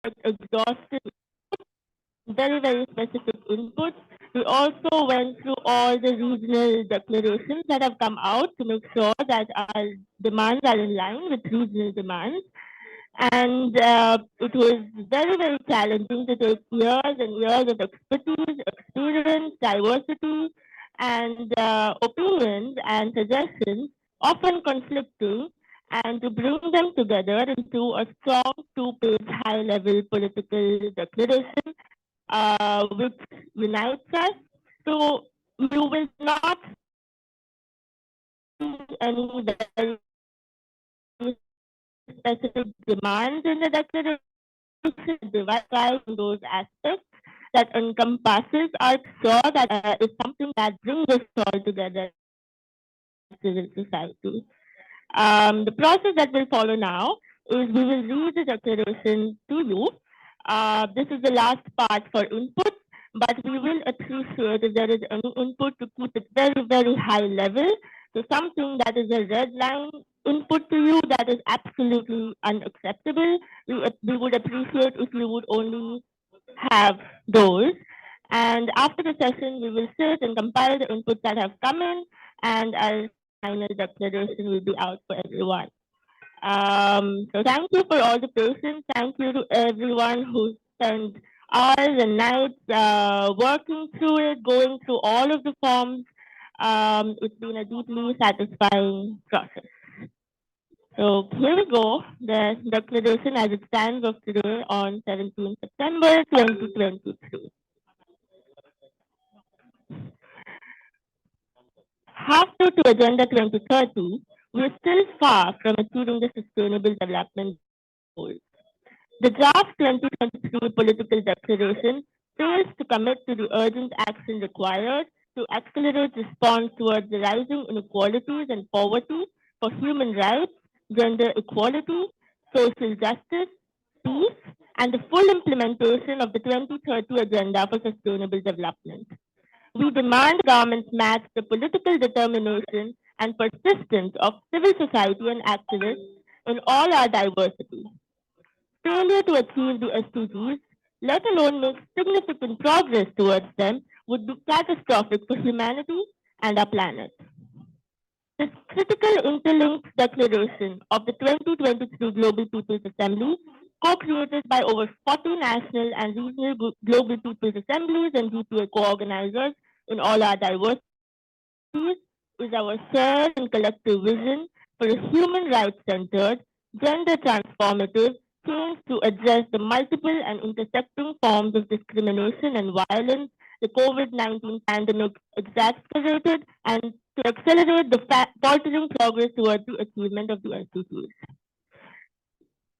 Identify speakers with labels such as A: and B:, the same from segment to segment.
A: exhaustive, very, very specific inputs. We also went through all the regional declarations that have come out to make sure that our demands are in line with regional demands. And it was very, very challenging to take years and years of expertise, experience, diversity, and opinions and suggestions, often conflicting, and to bring them together into a strong two-page high-level political declaration which unites us. So you will not see any very specific demands in the declaration, divide in those aspects that encompasses are sure that is something that brings us all together as civil society. The process that will follow now is we will read the declaration to you. This is the last part for input, but we will appreciate if there is any input to keep it very, very high level. So something that is a red line input to you that is absolutely unacceptable. We would appreciate if you would only have those. And after the session, we will sit and compile the inputs that have come in, and our final declaration will be out for everyone. So thank you for all the patience. Thank you to everyone who spent hours and nights working through it, going through all of the forms. It's been a deeply satisfying process. So here we go, the declaration as it stands of today on 17 September 2023. Halfway to Agenda 2030, we're still far from achieving the Sustainable Development Goals. The draft 2023 political declaration fails to commit to the urgent action required to accelerate response towards the rising inequalities and poverty for human rights, gender equality, social justice, peace, and the full implementation of the 2030 Agenda for Sustainable Development. We demand governments match the political determination and persistence of civil society and activists in all our diversity. Failure to achieve the SDGs, let alone make significant progress towards them, would be catastrophic for humanity and our planet. This critical interlinked declaration of the 2023 Global People's Assembly, co-created by over 40 national and regional Global People's Assemblies and GPA co-organizers in all our diversities, is our shared and collective vision for a human rights-centered, gender transformative change to address the multiple and intersecting forms of discrimination and violence the COVID-19 pandemic exacerbated, and to accelerate the faltering progress towards the achievement of the SDGs.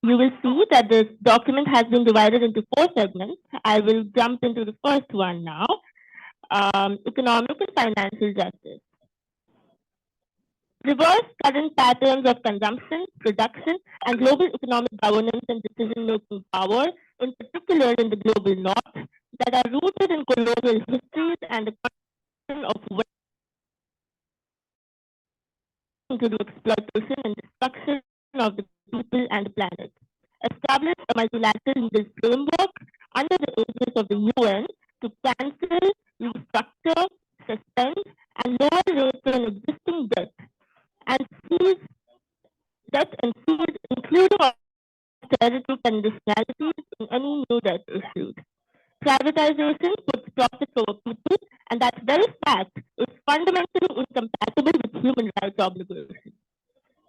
A: You will see that this document has been divided into 4 segments. I will jump into the first one now, economic and financial justice. Reverse current patterns of consumption, production, and global economic governance and decision-making power, in particular in the global north, that are rooted in colonial histories and the condition of wealth into the exploitation and destruction of the people and the planet. Establish a multilateral legal framework under the aegis of the UN to cancel, restructure, suspend, and lower rates on existing debt and seize debt and seize, including austerity conditionalities in any new debt issued. Privatization puts profits over people, and that very fact is fundamentally incompatible with human rights obligations.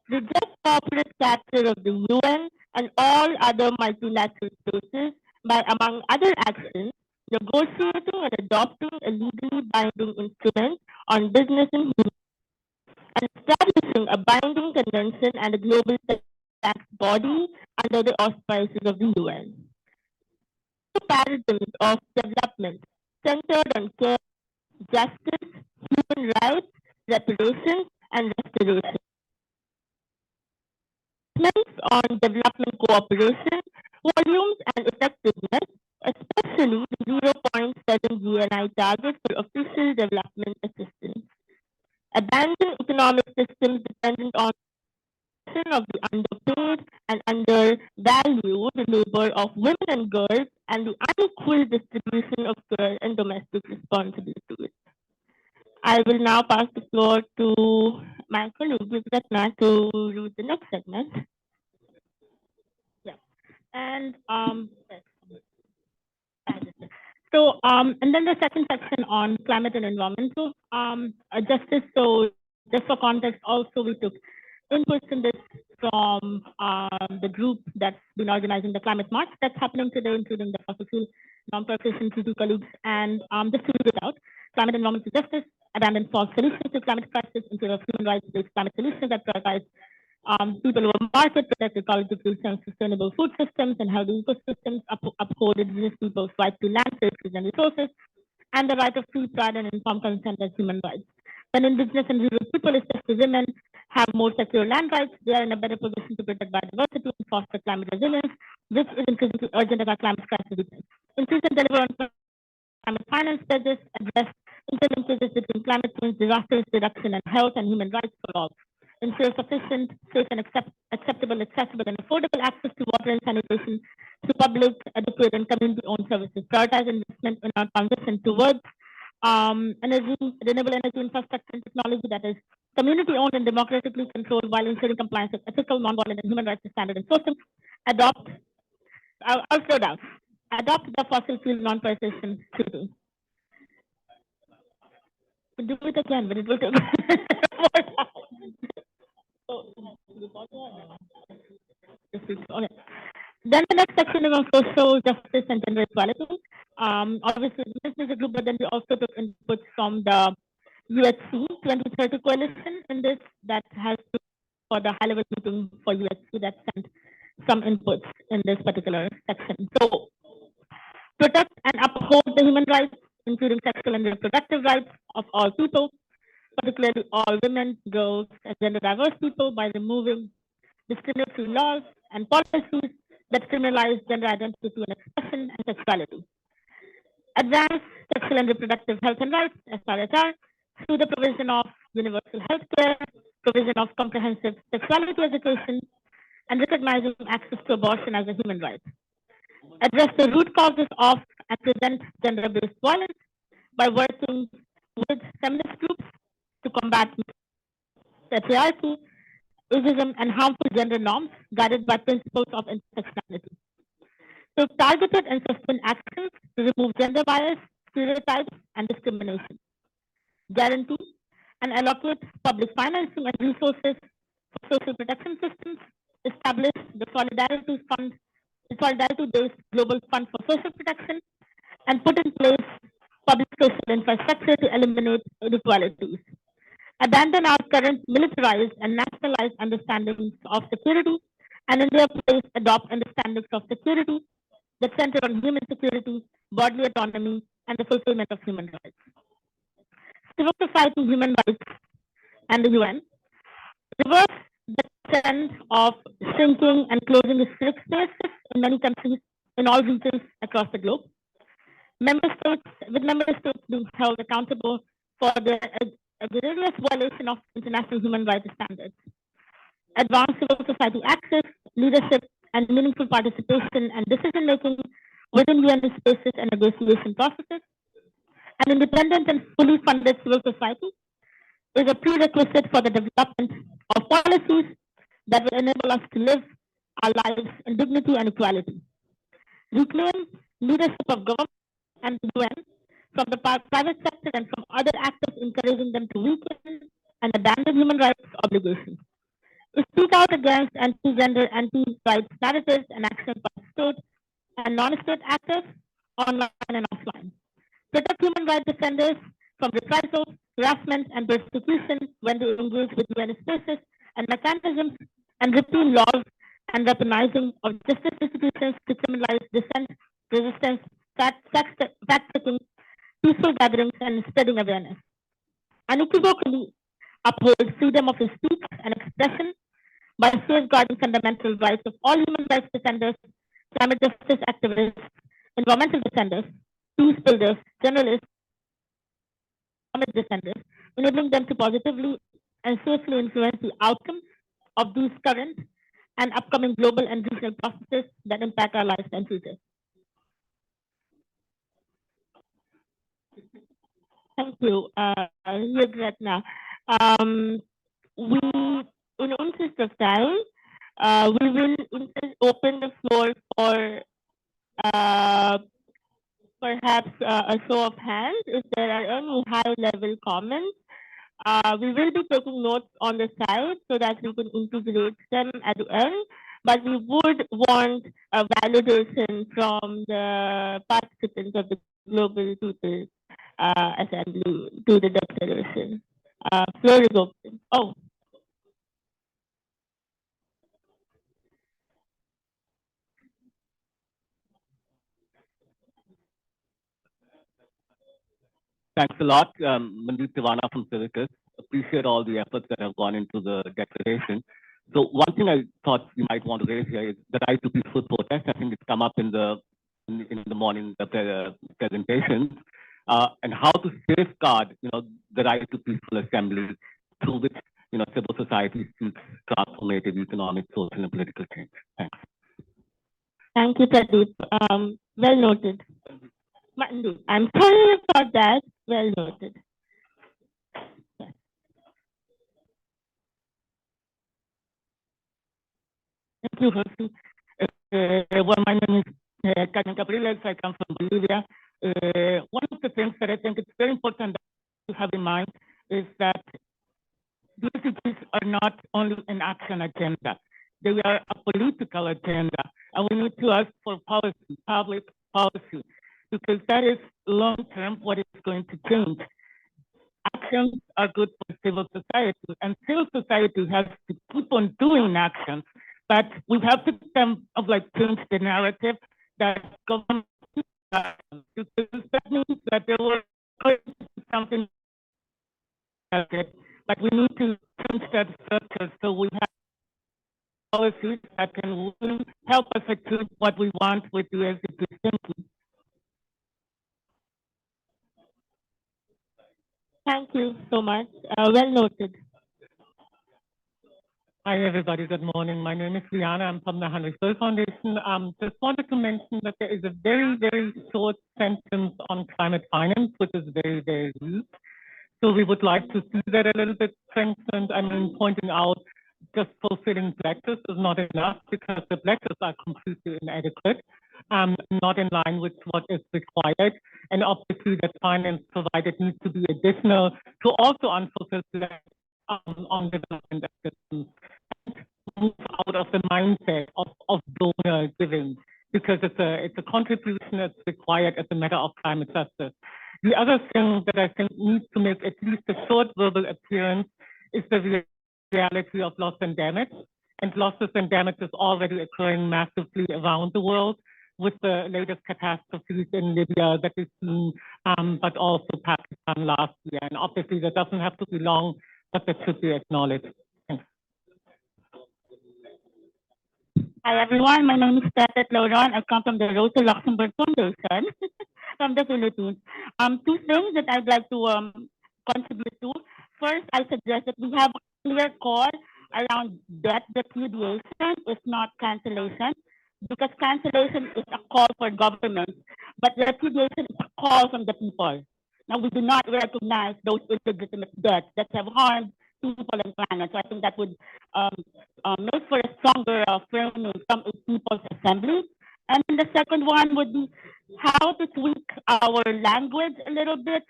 A: Reject corporate capture of the UN and all other multilateral spaces by, among other actions, negotiating and adopting a legally binding instrument on business and human and establishing a binding convention and a global tax body under the auspices of the UN. The paradigms of development centered on care, justice, human rights, reparations, and restoration. On development cooperation, volumes and effectiveness, especially the 0.7 GNI target for official development assistance. Abandon economic systems dependent on of the underpaid and undervalue the labor of women and girls and the unequal distribution of care and domestic responsibilities. I will now pass the floor to my colleague, Ratna, to read the next segment. Yeah. And and then the second section on climate and environmental justice. So just for context, also we took inputs in this from the group that's been organizing the climate march that's happening today, including the fossil fuel non-partisan CP colleagues. And just to read it out, climate and environmental justice, abandon false solutions to climate crisis in favor of human rights-based climate solutions that prioritize people who are market, protect ecological and sustainable food systems and healthy ecosystems, uphold indigenous people's right to land, resources and resources, and the right of free, pride, and informed consent as human rights. When indigenous and rural people, especially women, have more secure land rights, they are in a better position to protect biodiversity and foster climate resilience, which is increasingly urgent as our climate crisis. Increase and deliver on climate finance pledges, address interlinkages between climate change, disasters reduction, and health and human rights for all. Ensure sufficient, safe, and acceptable, accessible, and affordable access to water and sanitation to public, adequate, and community-owned services. Prioritize investment in our transition towards energy, renewable energy infrastructure and technology that is community-owned and democratically controlled while ensuring compliance with ethical, non-violent, and human rights standards and sourcing. I'll slow down. Adopt the fossil fuel non-partition treaty. Do it again, but it will take more time. Okay. Then the next section is on social justice and gender equality. Obviously, this is a group, but then we also took inputs from the UHC 2030 coalition in this that has for the high-level meeting for UHC that sent some inputs in this particular section. So, protect and uphold the human rights, including sexual and reproductive rights of all people, particularly all women, girls, and gender diverse people by removing discriminatory laws and policies that criminalize gender identity and expression and sexuality. Advance sexual and reproductive health and rights, SRHR, through the provision of universal health care, provision of comprehensive sexuality education, and recognizing access to abortion as a human right. Address the root causes of and prevent gender-based violence by working with feminist groups to combat patriarchy, ageism, and harmful gender norms guided by principles of intersectionality. So targeted and sustained actions to remove gender bias, stereotypes, and discrimination. Guarantee and allocate public financing and resources for social protection systems. Establish the Solidarity-based Global Fund for Social Protection, and put in place public social infrastructure to eliminate inequalities. Abandon our current militarized and nationalized understandings of security, and in their place adopt understandings of security that center on human security, bodily autonomy, and the fulfillment of human rights. Civil society, human rights, and the UN reverse the trend of shrinking and closing restrict spaces in many countries in all regions across the globe. Member states being held accountable for the egregious violation of international human rights standards. Advance civil society access, leadership, and meaningful participation and decision making within UN spaces and negotiation processes. An independent and fully funded civil society is a prerequisite for the development of policies that will enable us to live our lives in dignity and equality. Reclaim leadership of government and the UN from the private sector and from other actors, encouraging them to weaken and abandon human rights obligations. To speak out against anti-gender, anti-rights narratives and actions by state and non-state actors, online and offline. Protect human rights defenders from reprisals, harassment, and persecution when they engage with UN spaces and mechanisms, and repeal laws and weaponizing of justice institutions to criminalize dissent, resistance, fact-checking, peaceful gatherings, and spreading awareness. Unequivocally uphold freedom of speech and expression by safeguarding fundamental rights of all human rights defenders, climate justice activists, environmental defenders, peace builders, journalists, climate defenders, enabling them to positively and safely influence the outcomes of these current and upcoming global and regional processes that impact our lives and future. Thank you, Gretna. We, in interest of time, we will open the floor for uh, perhaps a show of hands if there are any high-level comments. We will be taking notes on the side so that we can integrate them at the end, but we would want a validation from the participants of the Global People Assembly to the declaration. Floor is open. Oh,
B: Thanks a lot, Mandeep Tiwana from Civicus. Appreciate all the efforts that have gone into the declaration. So one thing I thought you might want to raise here is the right to peaceful protest. I think it's come up in the morning presentation, and how to safeguard, the right to peaceful assembly through which, civil society seeks transformative economic, social, and political change. Thanks.
A: thank you, Pradeep. Well noted. I'm sorry about that. Well noted. Thank you, Jose. Well, my name is Carmen Capriles. I come from Bolivia. One of the things that I think it's very important to have in mind is that refugees are not only an action agenda. They are a political agenda. And we need to ask for policy, public policy, because that is long-term what is going to change. Actions are good for civil society, and civil society has to keep on doing actions, but we have to kind of like change the narrative that government because that means that there were something, but we need to change that structure so we have policies that can really help us achieve what we want with the SDGs. Thank you. Thank you so much. Well noted.
C: Hi, everybody. Good morning. My name is Liana. I'm from the Henry Soul Foundation. Just wanted to mention that there is a very, very short sentence on climate finance, which is very, very weak. So we would like to see that a little bit strengthened. I mean, pointing out just fulfilling pledges is not enough because the pledges are completely inadequate, not in line with what is required. And obviously that finance provided needs to be additional to also unfulfilled pledges on development assistance. Move out of the mindset of donor giving because it's a contribution that's required as a matter of climate justice. The other thing that I think needs to make at least a short verbal appearance is the reality of loss and damage. And losses and damage is already occurring massively around the world with the latest catastrophes in Libya that we've seen, but also Pakistan last year. And obviously that doesn't have to be long, but that should be acknowledged. Thanks.
A: Hi everyone, my name is Pepe Lauron. I come from the Rosa Luxemburg Foundation from the Philippines. Two things that I'd like to contribute to. First, I suggest that we have a clear call around debt repudiation, if not cancellation, because cancellation is a call for government, but repudiation is a call from the people. Now, we do not recognize those illegitimate debts that have harmed people and planet. So I think that would make for a stronger framing from a people's assembly. And the second one would be how to tweak our language a little bit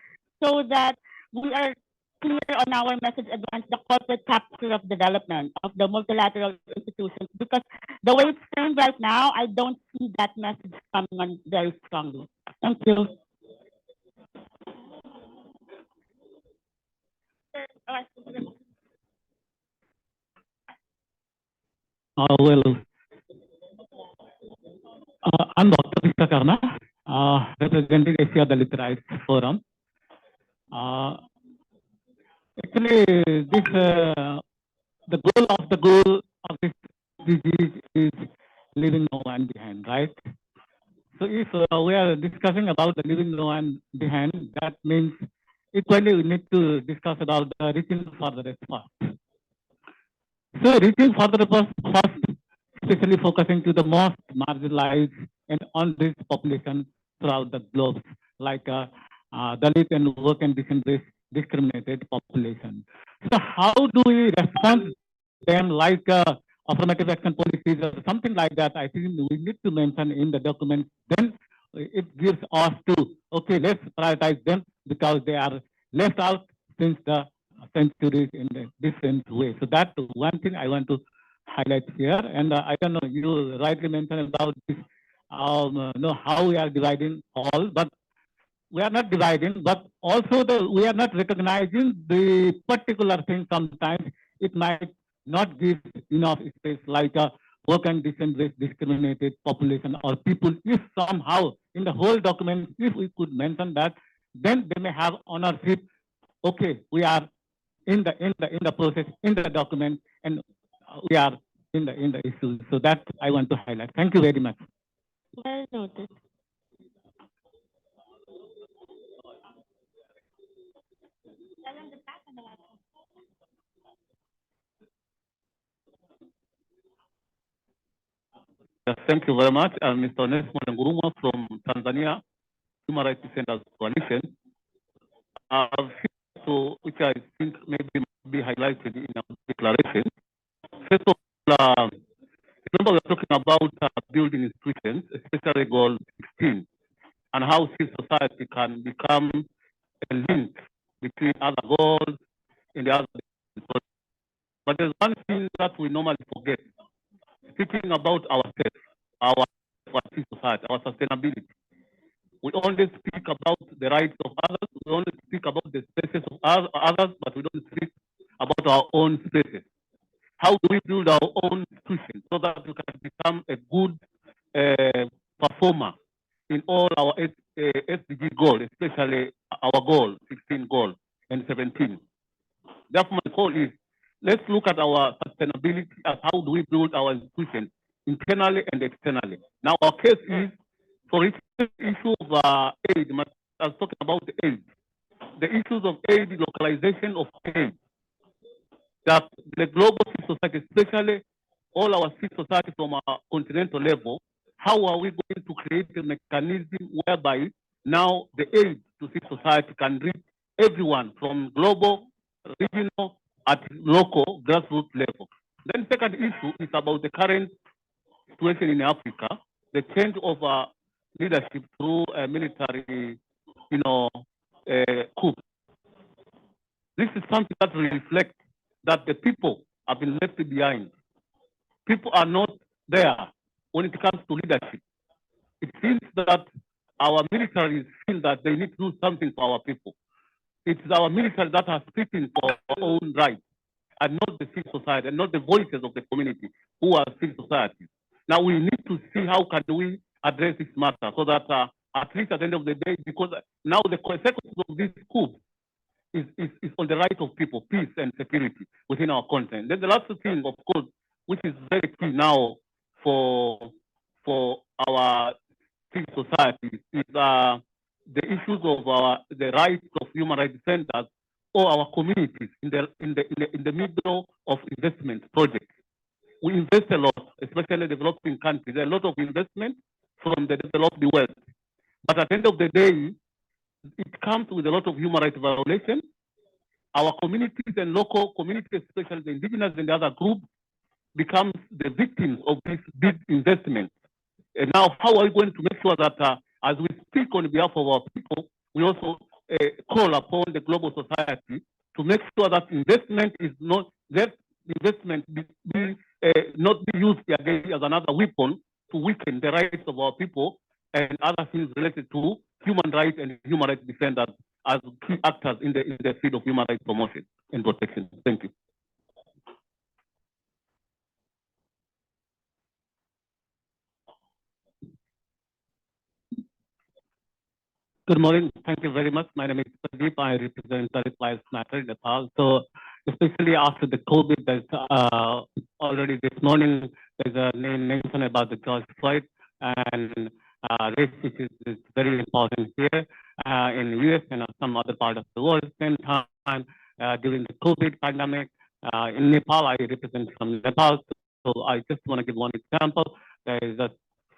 A: so that we are clear on our message against the corporate capture of development of the multilateral institutions. Because the way it's framed right now, I don't see that message coming on very strongly. Thank you.
B: Well, I'm Dr. Vishwakarma, representing Asia Dalit Rights Forum. Actually, the goal of this disease is leaving no one behind, right? So if we are discussing about the leaving no one behind, that means equally we need to discuss about the reaching for the first. So reaching for the first
C: especially focusing to the most marginalized and unreached population throughout the globe, like Dalit and work and discriminated population. So how do we respond to them like affirmative action policies or something like that? I think we need to mention in the document. Then it gives us to, okay, let's prioritize them because they are left out since the centuries in a different way. So that's one thing I want to highlight here. And I don't know, you rightly mentioned about this, how we are dividing all, but we are not dividing, but also we are not recognizing the particular thing. Sometimes it might not give enough space, like a work and discriminated population or people. If somehow in the whole document, if we could mention that, then they may have ownership. Okay, we are in the process, in the document, and we are in the issue. So that I want to highlight. Thank you very much.
A: Well noted.
B: Yes, thank you very much. Mr. Onesmo Nguruma from Tanzania, Human Rights Defenders Coalition. So, which I think maybe must be highlighted in our declaration. First of all, remember we're talking about building institutions, especially goal 16, and how civil society can become a link between other goals and the other. But there's one thing that we normally forget. Speaking about ourselves, our civil society, our sustainability. We only speak about the rights of others, we only speak about the spaces of others, but we don't speak about our own spaces. How do we build our own institutions so that we can become a good performer in all our SDG goals, especially our goal, 16 goal and 17. Therefore, my call is, let's look at our sustainability as how do we build our institutions internally and externally. Now, our case is, for each issue of aid, I was talking about aid, the issues of aid, localization of aid, that the global civil society, especially all our civil society from our continental level, how are we going to create a mechanism whereby now the aid to civil society can reach everyone from global, regional, at local, grassroots level. Then second issue is about the current situation in Africa, the change of leadership through a military, coup. This is something that reflects that the people have been left behind. People are not there when it comes to leadership. It seems that our militaries feel that they need to do something for our people. It's our military that are speaking for our own rights, and not the civil society, and not the voices of the community who are civil society. Now we need to see how can we address this matter so that at least at the end of the day, because now the consequences of this coup is on the right of people, peace and security within our continent. Then the last thing, of course, which is very key now for our civil society is the issues of the rights of human rights defenders or our communities in the middle of investment projects. We invest a lot, especially developing countries. There are a lot of investment from the developed world. But at the end of the day, it comes with a lot of human rights violations. Our communities and local communities, especially the indigenous and the other groups, become the victims of this big investment. And now, how are we going to make sure that as we speak on behalf of our people, we also call upon the global society to make sure that investment is not, that investment not be used again as another weapon to weaken the rights of our people and other things related to human rights and human rights defenders as key actors in the field of human rights promotion and protection. Thank you. Good morning. Thank you very much. My name is Pradeep. I represent the Lives Matter in Nepal. So, especially after the COVID, there's already this morning, there's a name mentioned about the George Floyd and race, which is very important here in the US and some other part of the world. Same time, during the COVID pandemic, in Nepal, I represent from Nepal. So I just want to give one example. There is a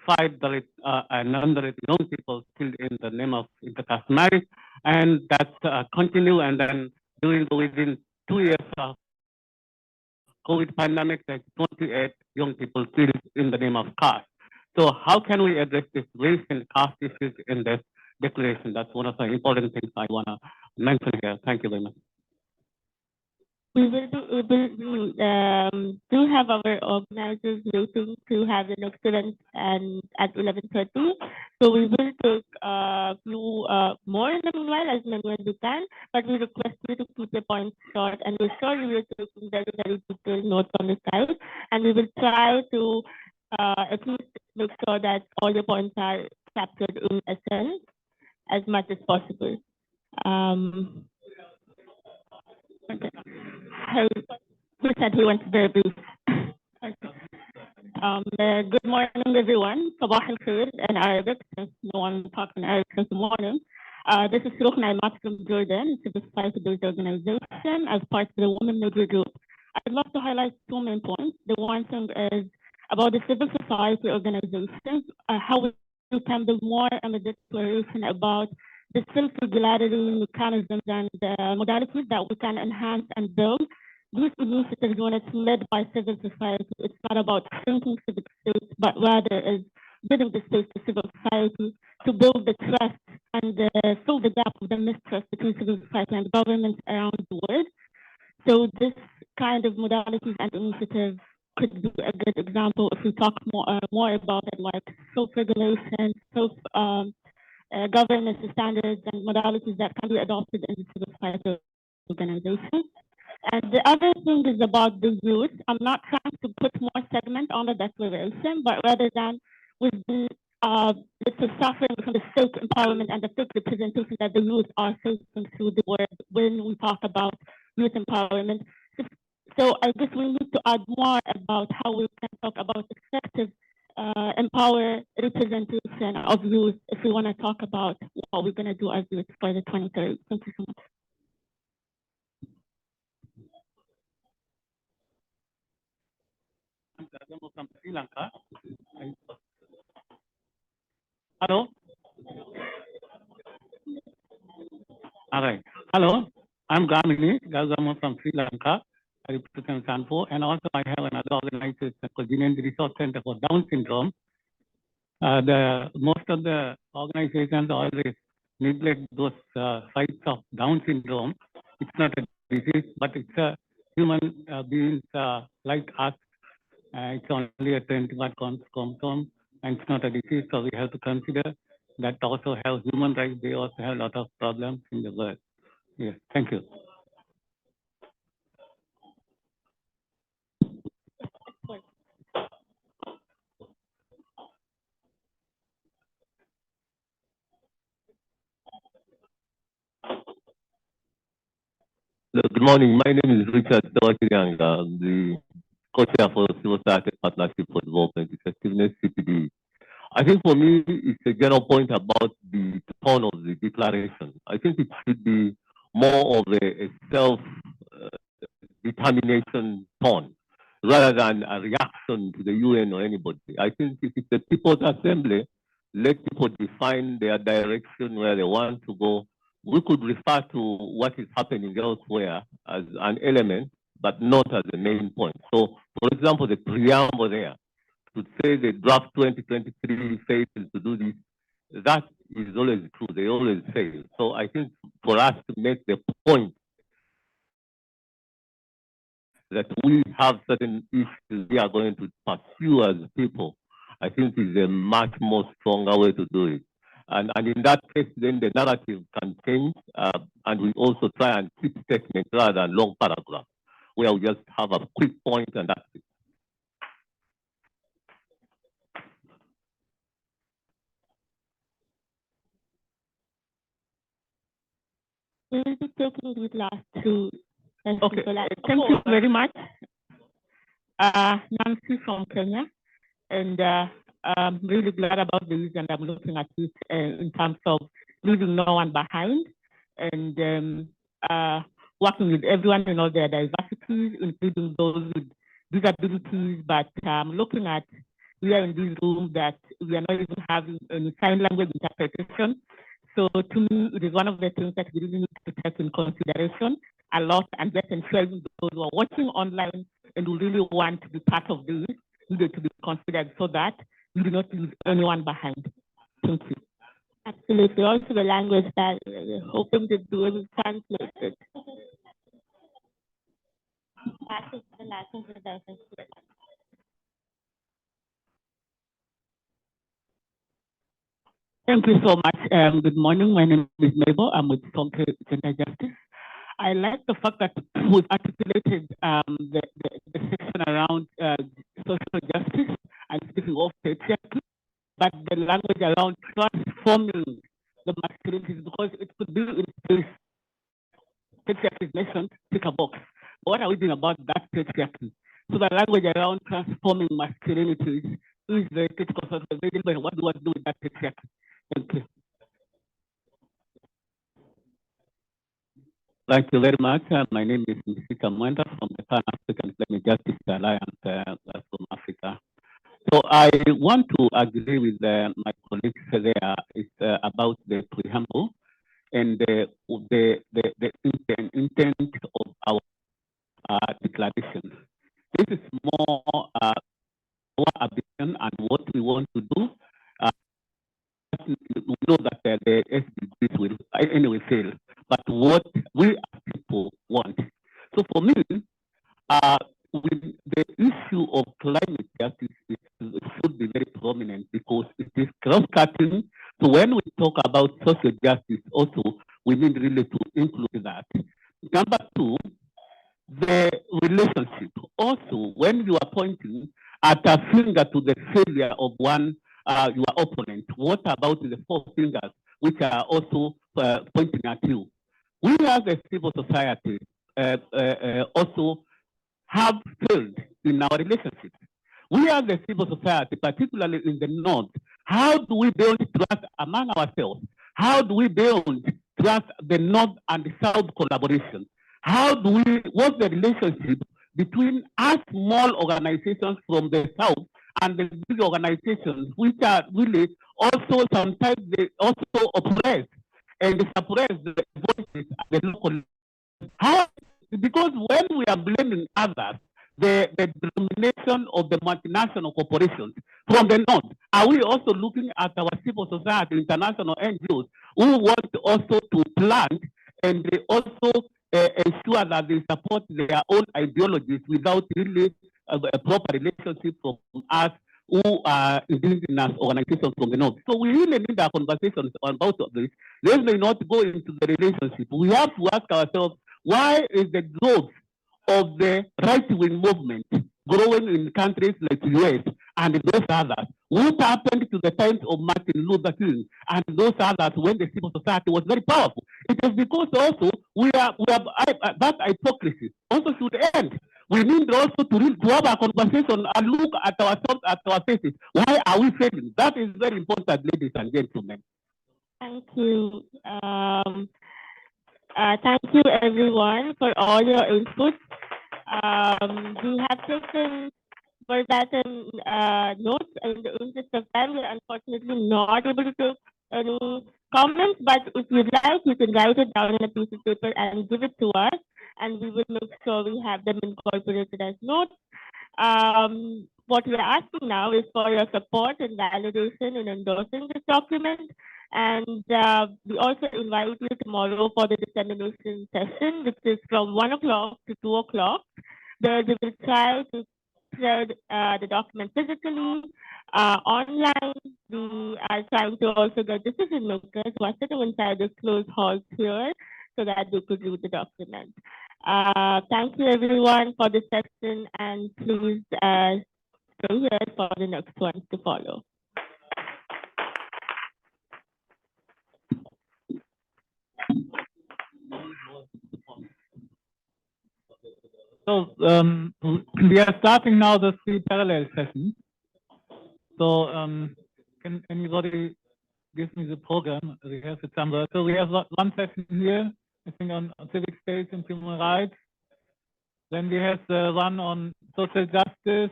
B: a number of young people killed in the name of intercaste marriage, and that continue. And then within 2 years of COVID pandemic, there's 28 young people killed in the name of caste. So how can we address this race and caste issues in this declaration? That's one of the important things I want to mention here. Thank you very much.
A: We will be able to have our organizers waiting to have the next event and at 11:30. So we will take a few more in the meanwhile, as many as we can, but we request you to keep your points short, and we're sure you will take very, very detailed notes on the side, and we will try to at least make sure that all your points are captured in essence as much as possible. Okay. Who said he wants very brief? Good morning, everyone. Sabah al-Khair in Arabic, since no one talks in Arabic since the morning. This is Ruh Naimat from Jordan, civil society-based organization as part of the Women Media Group. I'd love to highlight two main points. The one thing is about the civil society organizations, how we can build more and a declaration about the self-regulatory mechanisms and modalities that we can enhance and build. These initiatives, when it's led by civil society, it's not about shrinking civic states, but rather is giving the space to civil society to build the trust and fill the gap of the mistrust between civil society and governments around the world. So this kind of modalities and initiatives could be a good example if we talk more about it, like self-regulation, governance standards and modalities that can be adopted in the civil society organization. And the other thing is about the youth. I'm not trying to put more segment on the declaration, but rather than with the suffering from the state empowerment and the state representation that the youth are facing through the world when we talk about youth empowerment. So I guess we need to add more about how we can talk about effective empower representation of youth if we want to talk about what we're going to do as youth for the 2030. Thank you so much.
B: From Sri Lanka. Hello. All right. Hello. I'm Gamini Gazamo from Sri Lanka. I represent Sanfo, and also I have another organization called Union Resource Center for Down syndrome. Most of the organizations always neglect those sites of Down syndrome. It's not a disease, but it's a human beings like us. It's only a 21 chromosome, and it's not a disease, so we have to consider that also have human rights. They also have a lot of problems in the world. Yes, thank you.
D: Good morning. My name is Richard Dawakirianga. I'm the co-chair for Civil Society Partnership for Development Effectiveness, CPD. I think for me, it's a general point about the tone of the declaration. I think it should be more of a self-determination tone rather than a reaction to the UN or anybody. I think if it's a People's Assembly, let people define their direction where they want to go. We could refer to what is happening elsewhere as an element, but not as the main point. So, for example, the preamble there to say the draft 2023 failed to do this, that is always true. They always fail. So I think for us to make the point that we have certain issues we are going to pursue as people, I think is a much more stronger way to do it. And in that case, then the narrative can change, and we also try and keep statements rather than long paragraphs, where we just have a quick point and that's it.
A: We will be taking these last two.
C: Okay, thank you very much. Nancy from Kenya, and I'm really glad about these, and I'm looking at this in terms of leaving no one behind, and working with everyone in all their diversities, including those with disabilities, but looking at, we are in this room that we are not even having any sign language interpretation. So to me, it is one of the things that we really need to take in consideration a lot, and just ensuring those who are watching online and who really want to be part of this needed to be considered so that we do not leave anyone behind. Thank you.
A: Absolutely. Also the language that we're hoping to do is translated.
C: Thank you so much. Good morning. My name is Mabel. I'm with Solke Gender Justice. I like the fact that we've articulated the section around social justice and speaking of patriarchy, but the language around transforming the masculinities, because it could be in place. Patriarchy is mentioned, tick a box. What are we doing about that patriarchy? So the language around transforming masculinities is very critical. So what do we want to do with that patriarchy? Thank you.
B: Thank you very much. My name is Mr. Mwenda from the Pan-African Climate Justice Alliance from Africa. So I want to agree with my colleagues there. It's about the preamble and the intent of our declaration. This is more our ambition and what we want to do. We know that the SDGs will anyway fail, but what we as people want. So for me, with the issue of climate justice should be very prominent because it is cross-cutting. So when we talk about social justice, also we need really to include that. Number two, the relationship. Also, when you are pointing at a finger to the failure of one your opponent, what about the four fingers which are also pointing at you? We as a civil society also have failed in our relationships. We as a civil society, particularly in the North, how do we build trust among ourselves? How do we build trust the North and the South collaboration? How do we, what's the relationship between us small organizations from the South and the big organizations, which are really also sometimes they also oppress and suppress the voices at the local. How? Because when we are blaming others, the domination of the multinational corporations from the North, are we also looking at our civil society, international NGOs, who want also to plant and they also ensure that they support their own ideologies without really a proper relationship from us who are indigenous organizations from the North? So we really need our conversations about this. Let's not go into the relationship. We have to ask ourselves, why is the growth of the right-wing movement growing in countries like the US and those others? What happened to the times of Martin Luther King and those others when the civil society was very powerful? It is because also we have that hypocrisy also should end. We need also to have a conversation and look at ourselves, at our faces. Why are we failing? That is very important, ladies and gentlemen.
A: Thank you. Thank you, everyone, for all your input. We have taken verbatim notes. In the interest of time, we're unfortunately not able to take any comments, but if you'd like, you can write it down on a piece of paper and give it to us, and we will make sure we have them incorporated as notes. What we're asking now is for your support and validation in endorsing this document. And we also invite you tomorrow for the dissemination session, which is from 1 o'clock to 2 o'clock, where we will try to spread the document physically, online. We are trying to also get decision makers who are sitting inside the closed halls here so that they could read the document. Thank you, everyone, for this session, and please stay here for the next ones to follow.
C: So we are starting now the 3 parallel sessions. So can anybody give me the program? We have it somewhere. So we have one session here, I think on civic space and human rights. Then we have the one on social justice.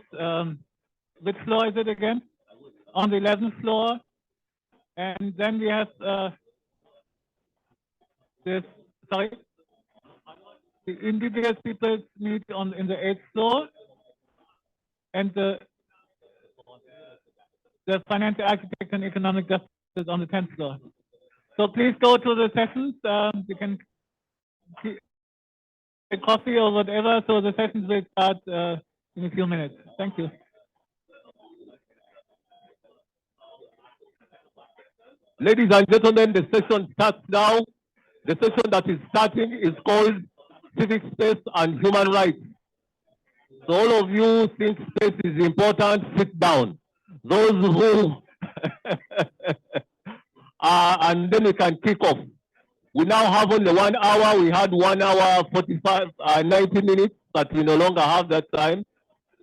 C: Which floor is it again? On the 11th floor. And then we have this, sorry, the indigenous peoples meet in the 8th floor. And the financial architect and economic justice on the 10th floor. So please go to the sessions. You can get coffee or whatever. So the sessions will start in a few minutes. Thank you.
D: Ladies and gentlemen, the session starts now. The session that is starting is called Civic Space and Human Rights. So all of you think space is important, sit down. Those who, and then we can kick off. We now have only 1 hour. We had 1 hour, 90 minutes, but we no longer have that time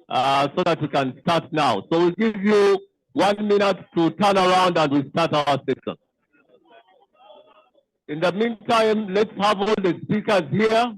D: so that we can start now. So we'll give you 1 minute to turn around and we start our session. In the meantime, let's have all the speakers here.